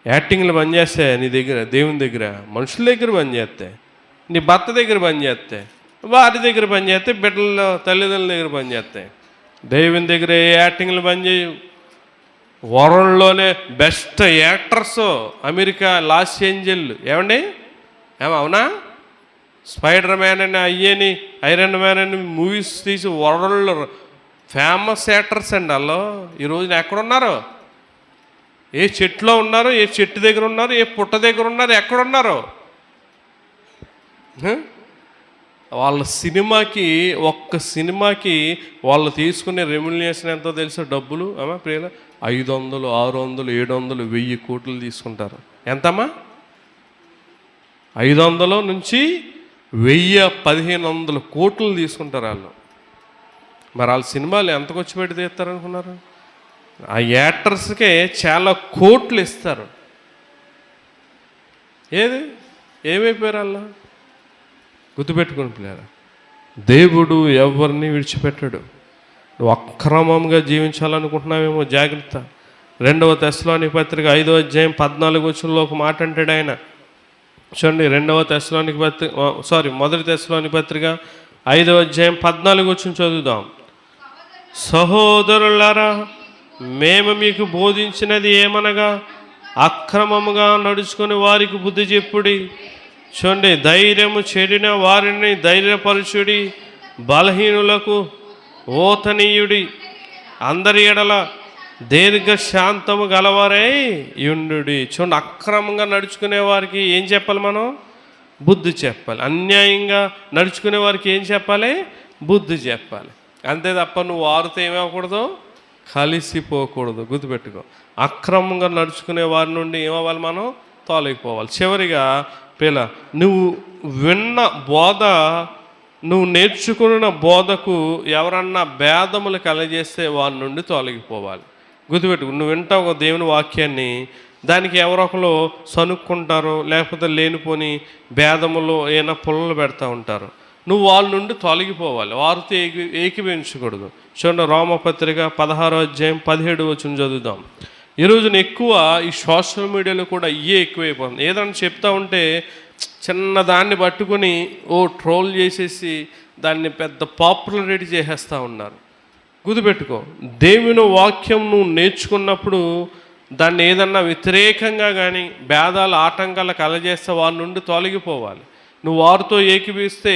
యాక్టింగ్లు బంద్ చేస్తాయి నీ దగ్గర, దేవుని దగ్గర, మనుషుల దగ్గర బంద్ చేస్తాయి, నీ భర్త దగ్గర బంద్ చేస్తాయి, వారి దగ్గర బంద్ చేస్తాయి, బిడ్డల తల్లిదండ్రుల దగ్గర బంద్ చేస్తాయి. దేవుని దగ్గర ఏ యాక్టింగ్లు బంద్ చేయు. వరల్డ్లోనే best actors America Los Angeles, ఏమండి అవునా? స్పైడర్ మ్యాన్ అని, అయ్యని, ఐరన్ మ్యాన్ అని మూవీస్ తీసి వరల్డ్ ఫేమస్ యాక్టర్స్ అండి. వాళ్ళు ఈ రోజున ఎక్కడున్నారు? ఏ చెట్లో ఉన్నారు? ఏ చెట్టు దగ్గర ఉన్నారు? ఏ పుట్ట దగ్గర ఉన్నారు? ఎక్కడున్నారు? వాళ్ళ ఒక్క సినిమాకి వాళ్ళు తీసుకునే రెమ్యునరేషన్ ఎంతో తెలుసా? డబ్బులు అమ్మా ప్రియుల 500, 600, 700, 1000 కోట్లు తీసుకుంటారు. ఎంతమ్మా? 500 నుంచి 1000, 1500 కోట్లు తీసుకుంటారు వాళ్ళు. మరి వాళ్ళ సినిమాలు ఎంతకు వచ్చి పెట్టి తీస్తారనుకున్నారు? ఆ యాక్టర్స్కే చాలా కోట్లు ఇస్తారు. ఏమైపోయారు వాళ్ళు? గుర్తుపెట్టుకుని పిల్లారా, దేవుడు ఎవరిని విడిచిపెట్టాడు. నువ్వు అక్రమంగా జీవించాలనుకుంటున్నావేమో జాగ్రత్త. 2వ తెస్సలోనిక పత్రిక 5వ అధ్యాయం 14వ వచనంలో ఒక మాట అంటాడు ఆయన. చూడండి, 1 తెస్సలోనిక పత్రిక 5వ అధ్యాయం 14వ వచనం చదువుదాం. సహోదరులారా, మేము మీకు బోధించినది ఏమనగా అక్రమముగా నడుచుకుని వారికి బుద్ధి చెప్పుడి. చూడండి, ధైర్యము చెడిన వారిని ధైర్యపరచుడి, బలహీనులకు ఓతనీయుడి, అందరి ఎడల దీర్ఘశాంతము గలవారై యుండుడి. చూడండి, అక్రమంగా నడుచుకునే వారికి ఏం చెప్పాలి? మనం బుద్ధి చెప్పాలి. అన్యాయంగా నడుచుకునే వారికి ఏం చెప్పాలి? బుద్ధి చెప్పాలి. అంతే తప్ప నువ్వు వారితో ఏమవ్వకూడదు? కలిసిపోకూడదు. గుర్తుపెట్టుకో, అక్రమంగా నడుచుకునే వారి నుండి ఏమవ్వాలి? మనం తొలగిపోవాలి. చివరిగా పిల్ల, నువ్వు విన్న బోధ, నువ్వు నేర్చుకున్న బోధకు ఎవరన్నా భేదములు కలగజేస్తే వారి నుండి తొలగిపోవాలి. గుర్తుపెట్టుకు, నువ్వు వింటావు ఒక దేవుని వాక్యాన్ని, దానికి ఎవరొకరు సనుక్కుంటారో లేకపోతే లేనిపోని భేదములు ఏమైనా పుల్లలు పెడతా ఉంటారు. నువ్వు వాళ్ళ నుండి తొలగిపోవాలి, వారితో ఏకీభవించకూడదు. చూడండి, రోమపత్రిక 16వ అధ్యాయం 17వ వచనం చదువుదాం. ఈ రోజున ఎక్కువ ఈ సోషల్ మీడియాలో కూడా ఎక్కువైపోతుంది. ఏదైనా చెప్తా ఉంటే చిన్నదాన్ని పట్టుకొని ట్రోల్ చేసేసి దాన్ని పెద్ద పాపులారిటీ చేసేస్తూ ఉన్నారు. గుర్తుపెట్టుకో, దేవుని వాక్యం నువ్వు నేర్చుకున్నప్పుడు దాన్ని ఏదన్నా వ్యతిరేకంగా కానీ భేదాలు ఆటంకాలు కలగజేస్తే వారి నుండి తొలగిపోవాలి. నువ్వు వారితో ఏకీపిస్తే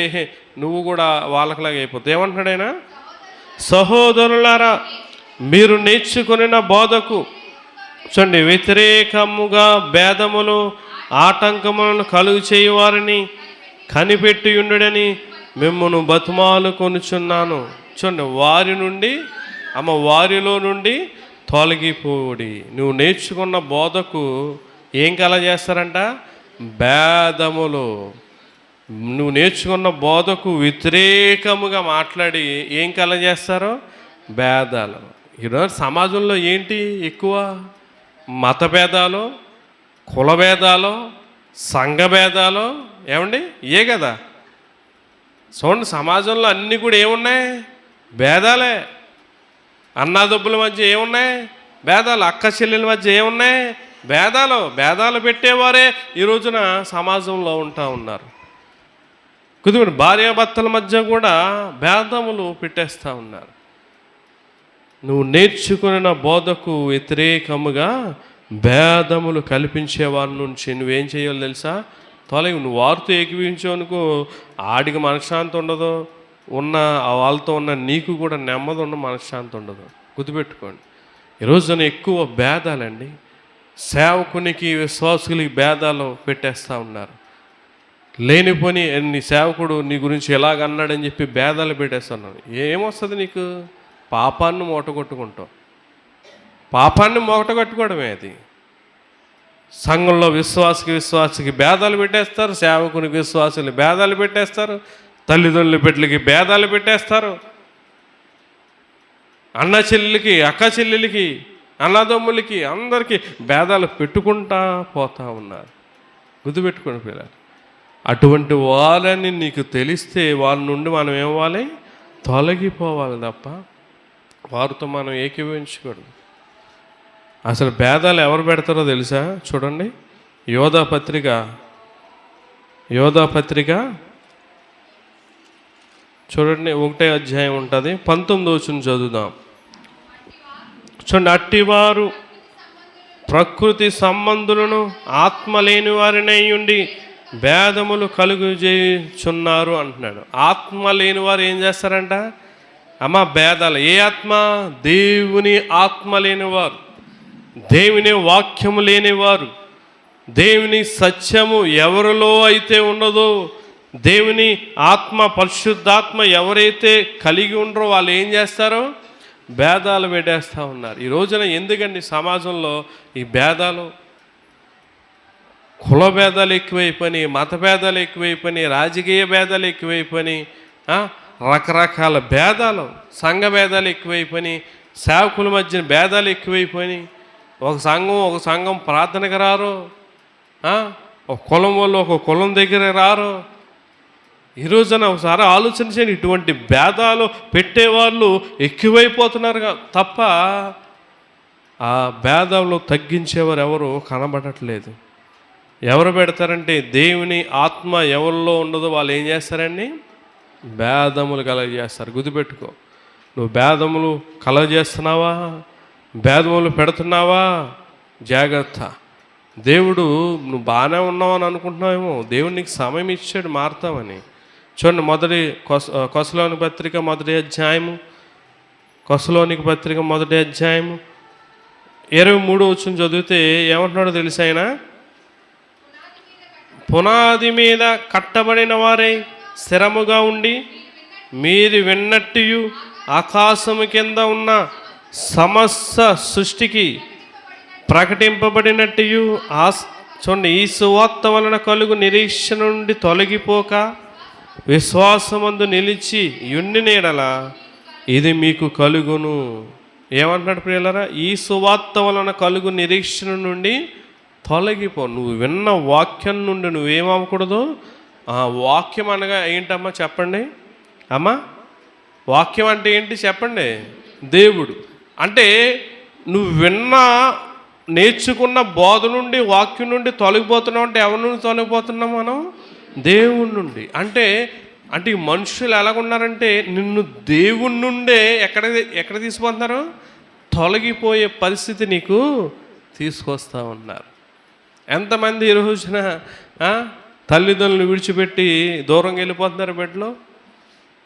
నువ్వు కూడా వాళ్ళకిలాగా అయిపోతావు. ఏమంటున్నాడు ఆయన? సహోదరులారా, మీరు నేర్చుకున్న బోధకు చూడండి వ్యతిరేకముగా భేదములు ఆటంకములను కలుగు చేయువారిని కనిపెట్టి ఉండుడని మిమ్మును బతుమాలు కొనుచున్నాను. చూడండి, వారిలో నుండి తొలగిపోడి. నువ్వు నేర్చుకున్న బోధకు ఏం కలగజేస్తారంట? భేదములు. నువ్వు నేర్చుకున్న బోధకు వ్యతిరేకముగా మాట్లాడి ఏం కలగజేస్తారో? భేదాలు. ఈరోజు సమాజంలో ఏంటి ఎక్కువ? మత భేదాలు, కుల భేదాలు, సంఘ భేదాలు, ఏమండి ఏ కదా. చూడండి, సమాజంలో అన్నీ కూడా ఏమున్నాయి? భేదాలే. అన్నాదబ్బుల మధ్య ఏమున్నాయి? భేదాలు. అక్క చెల్లెల మధ్య ఏమున్నాయి? భేదాలు. భేదాలు పెట్టేవారే ఈ రోజున సమాజంలో ఉంటా ఉన్నారు. కుదిరి భార్యాభర్తల మధ్య కూడా భేదములు పెట్టేస్తూ ఉన్నారు. నువ్వు నేర్చుకున్న బోధకు వ్యతిరేకముగా భేదములు కల్పించే వారి నుంచి నువ్వేం చేయాలో తెలుసా? నువ్వు వారితో ఏకీవించావు అనుకో, ఆడికి మనశ్శాంతి ఉండదు, వాళ్ళతో ఉన్న నీకు కూడా నెమ్మది ఉన్న మనశ్శాంతి ఉండదు. గుర్తుపెట్టుకోండి, ఈరోజున ఎక్కువ భేదాలండి. సేవకునికి విశ్వాసులకి భేదాలు పెట్టేస్తూ ఉన్నారు. లేనిపోని నీ సేవకుడు నీ గురించి ఎలాగన్నాడని చెప్పి భేదాలు పెట్టేస్తున్నాను. ఏమొస్తుంది నీకు? పాపాన్ని మూటగొట్టుకుంటావు. పాపాన్ని మూటగొట్టుకోవడమే అది. సంఘంలో విశ్వాసికి భేదాలు పెట్టేస్తారు, సేవకునికి విశ్వాసులు భేదాలు పెట్టేస్తారు, తల్లిదండ్రుల బిడ్డలకి భేదాలు పెట్టేస్తారు, అన్న చెల్లెలకి, అక్క చెల్లెలకి, అన్నదమ్ములకి, అందరికీ భేదాలు పెట్టుకుంటా పోతా ఉన్నారు. గుర్తుపెట్టుకోండి పిల్లలు, అటువంటి వాళ్ళని నీకు తెలిస్తే వాళ్ళ నుండి మనం ఏమవ్వాలి? తొలగిపోవాలి తప్ప వారితో మనం ఏకీభవించకూడదు. అసలు భేదాలు ఎవరు పెడతారో తెలుసా? చూడండి, యోధా పత్రిక చూడండి, 1వ అధ్యాయం ఉంటుంది, 19వ వచనం చదువుదాం. చూడండి, అట్టివారు ప్రకృతి సంబంధులను ఆత్మ లేని వారినై ఉండి భేదములు కలుగు చేయుచున్నారు అంటున్నాడు. ఆత్మ లేని వారు ఏం చేస్తారంట? భేదాలు. ఏ ఆత్మ? దేవుని ఆత్మ లేనివారు, దేవుని వాక్యము లేనివారు, దేవుని సత్యము ఎవరిలో అయితే ఉండదో, దేవుని ఆత్మ, పరిశుద్ధాత్మ ఎవరైతే కలిగి ఉండరో వాళ్ళు ఏం చేస్తారో? భేదాలు పెట్టేస్తూ ఉన్నారు. ఈ రోజున ఎందుకండి సమాజంలో ఈ భేదాలు? కుల భేదాలు ఎక్కువైపోయి, మత భేదాలు ఎక్కువైపోయి, రాజకీయ భేదాలు ఎక్కువైపోయి, రకరకాల భేదాలు, సంఘ భేదాలు ఎక్కువైపోయి, సేవకుల మధ్య భేదాలు ఎక్కువైపోయి, ఒక సంఘం ప్రార్థనకు రారు, ఒక కులం వాళ్ళు ఒక కులం దగ్గర రారు. ఈ రోజున ఒకసారి ఆలోచన చేయండి, ఇటువంటి భేదాలు పెట్టేవాళ్ళు ఎక్కువైపోతున్నారు తప్ప ఆ భేదాలు తగ్గించేవారు ఎవరు కనబడట్లేదు. ఎవరు పెడతారంటే దేవుని ఆత్మ ఎవరిలో ఉండదో వాళ్ళు ఏం చేస్తారండి? భేదములు కలగజేస్తారు. గుర్తుపెట్టుకో, నువ్వు భేదములు కలగజేస్తున్నావా? భేదములు పెడుతున్నావా? జాగ్రత్త. దేవుడు నువ్వు బాగానే ఉన్నావని అనుకుంటున్నావేమో, దేవుడు నీకు సమయం ఇచ్చాడు మారుతామని. చూడండి, కొసలోనికి పత్రిక 1వ అధ్యాయము, 23వ వచనం చదివితే ఏమంటున్నాడో తెలుసు ఆయన? పునాది మీద కట్టబడిన వారై స్థిరముగా ఉండి మీరు విన్నట్టు ఆకాశము కింద ఉన్న సమస్త సృష్టికి ప్రకటింపబడినట్టు చూడండి, ఈ సువార్త వలన కలుగు నిరీక్షణ నుండి తొలగిపోక విశ్వాసమందు నిలిచి యుండిన యెడల ఇది మీకు కలుగును. ఏమంటున్నాడు ప్రియులారా? ఈ సువార్త వలన కలుగు నిరీక్షణ నుండి తొలగిపో. నువ్వు విన్న వాక్యం నుండి నువ్వేమవ్వకూడదు. ఆ వాక్యం అనగా ఏంటమ్మా చెప్పండి అమ్మా? వాక్యం అంటే ఏంటి చెప్పండి? దేవుడు. అంటే నువ్వు నేర్చుకున్న బోధ నుండి, వాక్యం నుండి తొలగిపోతున్నావు అంటే ఎవరి నుండి తొలగిపోతున్నాం మనం? దేవుడి నుండి. అంటే ఈ మనుషులు ఎలాగున్నారంటే నిన్ను దేవుడి నుండే ఎక్కడ తీసుకుపోతున్నారు? తొలగిపోయే పరిస్థితి నీకు తీసుకొస్తా ఉన్నారు. ఎంతమంది ఈ రోజున తల్లిదండ్రులు విడిచిపెట్టి దూరంగా వెళ్ళిపోతున్నారు బిడ్డలు?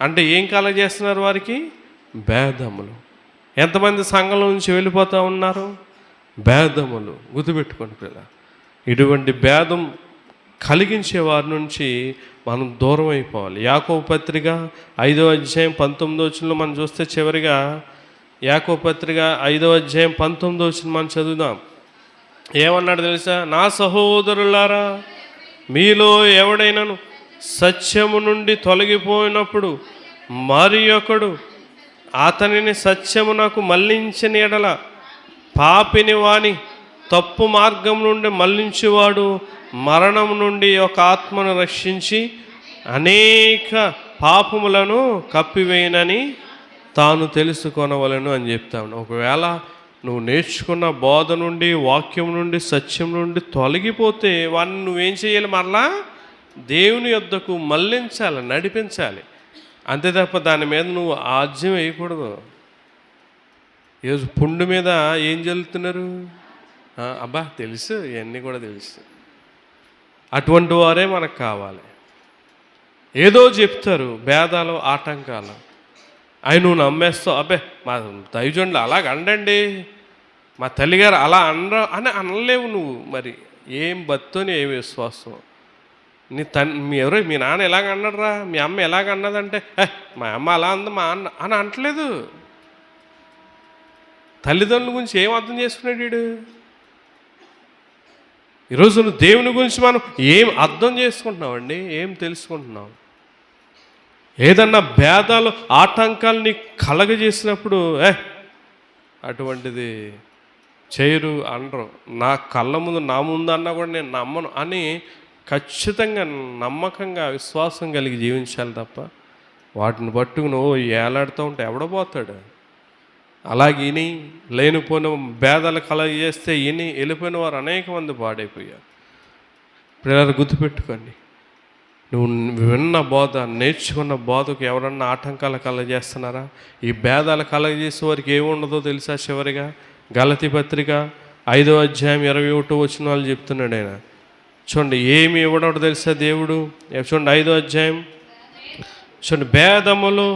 అంటే ఏం కలగ చేస్తున్నారు వారికి? భేదములు. ఎంతమంది సంఘంలో నుంచి వెళ్ళిపోతూ ఉన్నారు? భేదములు. గుర్తుపెట్టుకోండి పిల్ల, ఇటువంటి భేదం కలిగించే వారి నుంచి మనం దూరం అయిపోవాలి. యాకోబు పత్రిక 5వ అధ్యాయం 19వ వచనంలో మనం చూస్తే, చివరిగా యాకోబు పత్రిక 5వ అధ్యాయం 19వ వచనం మనం చదువుదాం. ఏమన్నాడు తెలుసా? నా సహోదరులారా, మీలో ఎవడైనాను సత్యము నుండి తొలగిపోయినప్పుడు మరి ఒకడు అతనిని సత్యమునకు మళ్ళించిన ఎడల పాపిని వాని తప్పు మార్గం నుండి మళ్ళించేవాడు మరణం నుండి ఒక ఆత్మను రక్షించి అనేక పాపములను కప్పివేయనని తాను తెలుసుకొనవలను అని చెప్తాను. ఒకవేళ నువ్వు నేర్చుకున్న బోధ నుండి, వాక్యం నుండి, సత్యం నుండి తొలగిపోతే వాడిని నువ్వేం చేయాలి? మరలా దేవుని యొద్దకు మళ్ళించాలి, నడిపించాలి. అంతే తప్ప దాని మీద నువ్వు ఆజ్యం వేయకూడదు. ఈరోజు పుండు మీద ఏం జల్లుతున్నారు? అబ్బా తెలుసు, ఇవన్నీ కూడా తెలుసు. అటువంటి వారే మనకు కావాలి. ఏదో చెప్తారు, భేదాలు, ఆటంకాలు, అవి నువ్వు నమ్మేస్తావు. అబ్బే మా దైవజనులు అలాగ అండండి, మా తల్లిగారు అలా అని అనలేవు నువ్వు. మరి ఏం బతుని ఏం విశ్వాసం? మీ నాన్న ఎలాగ అన్నాడురా, మీ అమ్మ ఎలాగ అన్నదంటే మా అమ్మ అలా అంది, మా అన్న అని అంటలేదు. తల్లిదండ్రుల గురించి ఏం అర్థం చేసుకున్నాడు వీడు? ఈరోజు నువ్వు దేవుని గురించి మనం ఏం అర్థం చేసుకుంటున్నావండి? ఏం తెలుసుకుంటున్నావు? ఏదన్నా భేదాలు, ఆటంకాలు నీకు కలగజేసినప్పుడు అటువంటిది చేయరు అనరు. నా కళ్ళ ముందు, నా ముందు అన్నా కూడా నేను నమ్మను అని ఖచ్చితంగా నమ్మకంగా విశ్వాసం కలిగి జీవించాలి తప్ప వాటిని పట్టుకుని ఏలాడుతూ ఉంటే ఎవడపోతాడు? అలాగే ఇని లేనిపోయిన భేదాలు కలగజేస్తే ఇని వెళ్ళిపోయిన వారు అనేక మంది పాడైపోయారు. పిల్లలు గుర్తుపెట్టుకోండి, నువ్వు విన్న బోధ, నేర్చుకున్న బోధకు ఎవరన్నా ఆటంకాలు కలగజేస్తున్నారా? ఈ భేదాలు కలగజేసే వారికి ఏముండదో తెలుసా? చివరిగా గలతీ పత్రిక 5వ అధ్యాయం 21వ వచనాలు చెప్తున్నాడు ఆయన. చూడండి, ఏమి ఇవ్వడం తెలుసా దేవుడు? చూడండి 5వ అధ్యాయం చూడండి. భేదములు,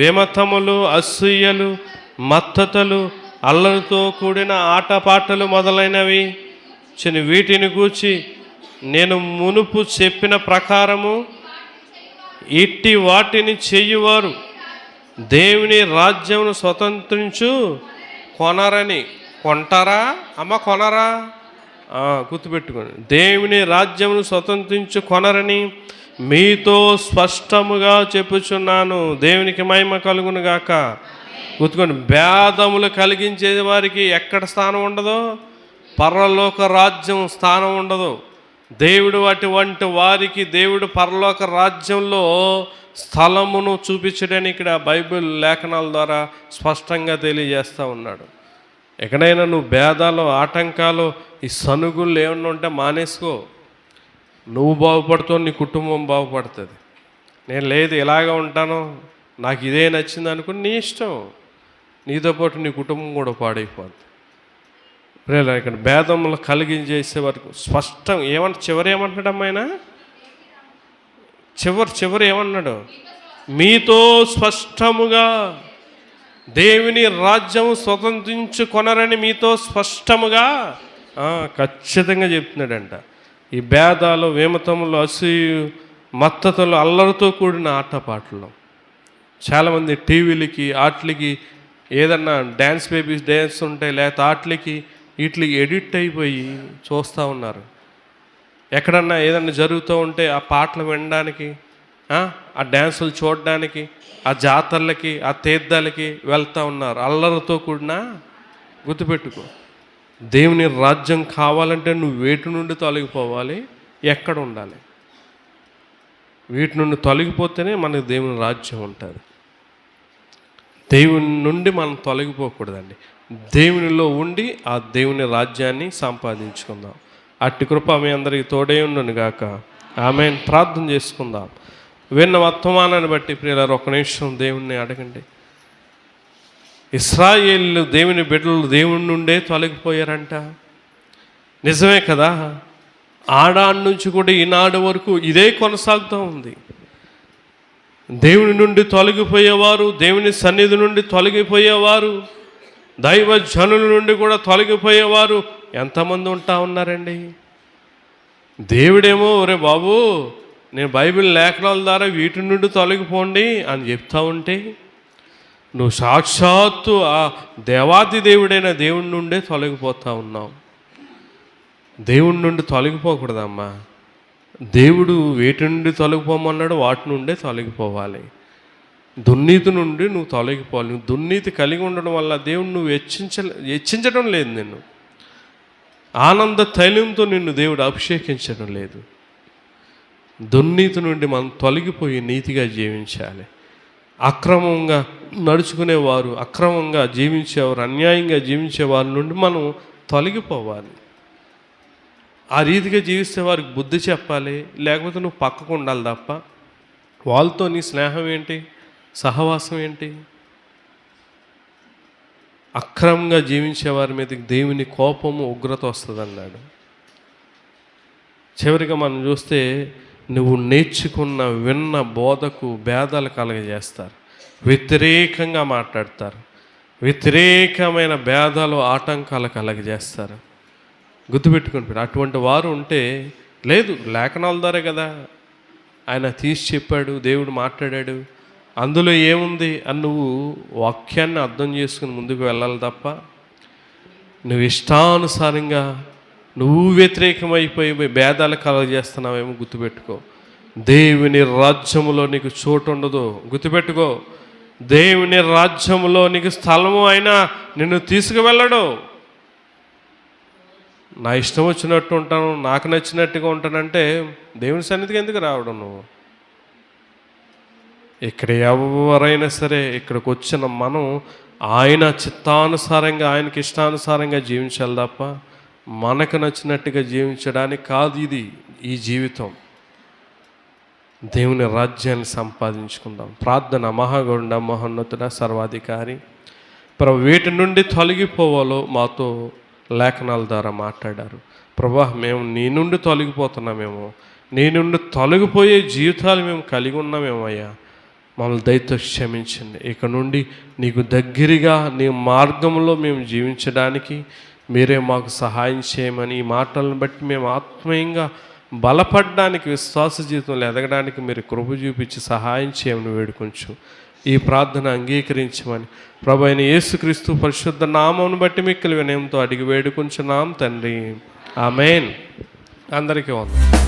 విమతములు, అసూయలు, మత్తతలు, అల్లరితో కూడిన ఆటపాటలు మొదలైనవి చూడండి, వీటిని గూర్చి నేను మునుపు చెప్పిన ప్రకారము ఇట్టి వాటిని చెయ్యువారు దేవుని రాజ్యమును స్వతంత్రించు కొనరని. కొంటారా అమ్మ? కొనరా? గుర్తుపెట్టుకోండి, దేవుని రాజ్యమును స్వతంత్రించు కొనరని మీతో స్పష్టముగా చెప్పుచున్నాను. దేవునికి మహిమ కలుగును గాక. గుర్తుకోండి, భేదములు కలిగించే వారికి ఎక్కడ స్థానం ఉండదో? పరలోక రాజ్యం స్థానం ఉండదు. దేవుడు అటువంటి వారికి దేవుడు పరలోక రాజ్యంలో స్థలమును చూపించడానికి ఇక్కడ బైబిల్ లేఖనాల ద్వారా స్పష్టంగా తెలియజేస్తూ ఉన్నాడు. ఎక్కడైనా నువ్వు భేదాలు, ఆటంకాలు, ఈ సనుగులు ఏమన్నా ఉంటే మానేసుకో. నువ్వు బాగుపడుతావు, నీ కుటుంబం బాగుపడుతుంది. నేను లేదు ఇలాగ ఉంటాను, నాకు ఇదే నచ్చింది అనుకుని నీ ఇష్టం, నీతో పాటు నీ కుటుంబం కూడా పాడైపోద్ది. ఇక్కడ భేదములు కలిగించేసే వరకు స్పష్టం చివరి ఏమంటున్నాడు అమ్మాయినా? చివరి ఏమన్నాడు? మీతో స్పష్టముగా దేవుని రాజ్యం స్వతంత్రించుకొనరని మీతో స్పష్టముగా ఖచ్చితంగా చెప్తున్నాడంట. ఈ భేదాలు, విమతములు, అసూయు, మత్తతలు, అల్లరితో కూడిన ఆటపాటలు. చాలామంది టీవీలకి, ఆటలకి, ఏదన్నా డ్యాన్స్ బేబీస్ డ్యాన్స్ ఉంటాయి, లేకపోతే ఆటలకి వీటికి ఎడిట్ అయిపోయి చూస్తూ ఉన్నారు. ఎక్కడన్నా ఏదన్నా జరుగుతూ ఉంటే ఆ పాటలు వినడానికి, ఆ డ్యాన్సులు చూడడానికి, ఆ జాతరలకి, ఆ తీర్థాలకి వెళ్తూ ఉన్నారు అల్లరితో కూడిన. గుర్తుపెట్టుకో, దేవుని రాజ్యం కావాలంటే నువ్వు వేటి నుండి తొలగిపోవాలి? ఎక్కడ ఉండాలి? వీటి నుండి తొలగిపోతేనే మనకు దేవుని రాజ్యం ఉంటుంది. దేవుని నుండి మనం తొలగిపోకూడదండి. దేవునిలో ఉండి ఆ దేవుని రాజ్యాన్ని సంపాదించుకుందాం. అట్టి కృప మీ అందరికీ తోడే ఉండును గాక. ఆమేన్. ప్రార్థన చేసుకుందాం. విన్న వర్తమానాన్ని బట్టి ప్రియులారా ఒక నిమిషం దేవుణ్ణి అడగండి. ఇశ్రాయేలు దేవుని బిడ్డలు దేవుని నుండే తొలగిపోయారంట. నిజమే కదా? ఆనాడు నుంచి కూడా ఈనాడు వరకు ఇదే కొనసాగుతూ ఉంది. దేవుని నుండి తొలగిపోయేవారు, దేవుని సన్నిధి నుండి తొలగిపోయేవారు, దైవ జనుల నుండి కూడా తొలగిపోయేవారు ఎంతమంది ఉంటా ఉన్నారండి. దేవుడేమో ఒరే బాబు నేను బైబిల్ లేఖనాల ద్వారా వీటి నుండి తొలగిపోండి అని చెప్తా ఉంటే నువ్వు సాక్షాత్తు ఆ దేవాది దేవుడైన దేవుడి నుండే తొలగిపోతూ ఉన్నావు. దేవుడి నుండి దుర్నీతి నుండి నువ్వు తొలగిపోవాలి. నువ్వు దుర్నీతి కలిగి ఉండడం వల్ల దేవుడు నువ్వు హెచ్చించడం లేదు. నిన్ను ఆనంద తైలంతో నిన్ను దేవుడు అభిషేకించడం లేదు. దుర్నీతి నుండి మనం తొలగిపోయి నీతిగా జీవించాలి. అక్రమంగా నడుచుకునేవారు, అక్రమంగా జీవించేవారు, అన్యాయంగా జీవించే వారి నుండి మనం తొలగిపోవాలి. ఆ రీతిగా జీవిస్తే వారికి బుద్ధి చెప్పాలి. లేకపోతే నువ్వు పక్కకు ఉండాలి తప్ప వాళ్ళతో నీ స్నేహం ఏంటి, సహవాసం ఏంటి? అక్రమంగా జీవించే వారి మీదకి దేవుని కోపము, ఉగ్రత వస్తుంది అన్నాడు. చివరిగా మనం చూస్తే నువ్వు నేర్చుకున్న విన్న బోధకు భేదాలు కలగజేస్తారు, వ్యతిరేకంగా మాట్లాడతారు, వ్యతిరేకమైన భేదాలు ఆటంకాలు కలగజేస్తారు. గుర్తుపెట్టుకుని అటువంటి వారు ఉంటే లేదు, లేఖనాల ద్వారా కదా ఆయన తీసి చెప్పాడు, దేవుడు మాట్లాడాడు, అందులో ఏముంది అని నువ్వు వాక్యాన్ని అర్థం చేసుకుని ముందుకు వెళ్ళాలి తప్ప నువ్వు ఇష్టానుసారంగా నువ్వు వ్యతిరేకమైపోయి భేదాలు కలగజేస్తున్నావేమో గుర్తుపెట్టుకో. దేవుని రాజ్యములో నీకు చోటు ఉండదు, గుర్తుపెట్టుకో. దేవుని రాజ్యములో నీకు స్థలము అయినా నిన్ను తీసుకువెళ్ళడు. నా ఇష్టం వచ్చినట్టు ఉంటాను, నాకు నచ్చినట్టుగా ఉంటానంటే దేవుని సన్నిధికి ఎందుకు రావడం నువ్వు? ఇక్కడ ఎవరైనా సరే ఇక్కడికి వచ్చిన మనం ఆయన చిత్తానుసారంగా, ఆయనకి ఇష్టానుసారంగా జీవించాలి తప్ప మనకు నచ్చినట్టుగా జీవించడానికి కాదు ఇది ఈ జీవితం. దేవుని రాజ్యాన్ని సంపాదించుకుందాం. ప్రార్థన. మహాగౌండ మహోన్నతుడ సర్వాధికారి ప్రభు, వీటి నుండి తొలగిపోవాలో మాతో లేఖనాల ద్వారా మాట్లాడారు ప్రభా. మేము నీ నుండి తొలగిపోతున్నామేమో, నీ నుండి తొలగిపోయే జీవితాలు మేము కలిగి ఉన్నామేమో అయ్యా. మమ్మల్ని దయతో క్షమించండి. ఇక నుండి నీకు దగ్గరగా నీ మార్గంలో మేము జీవించడానికి మీరే మాకు సహాయం చేయమని, ఈ మాటలను బట్టి మేము ఆత్మీయంగా బలపడడానికి, విశ్వాస జీవితంలో ఎదగడానికి మీరు కృప చూపించి సహాయం చేయమని వేడుకొంచు. ఈ ప్రార్థన అంగీకరించమని ప్రభు అయిన యేసుక్రీస్తు పరిశుద్ధ నామమును బట్టి మిక్కిలి వినయంతో అడిగి వేడుకొంచున్నాం తండ్రి. ఆమేన్. అందరికీ వందనాలు.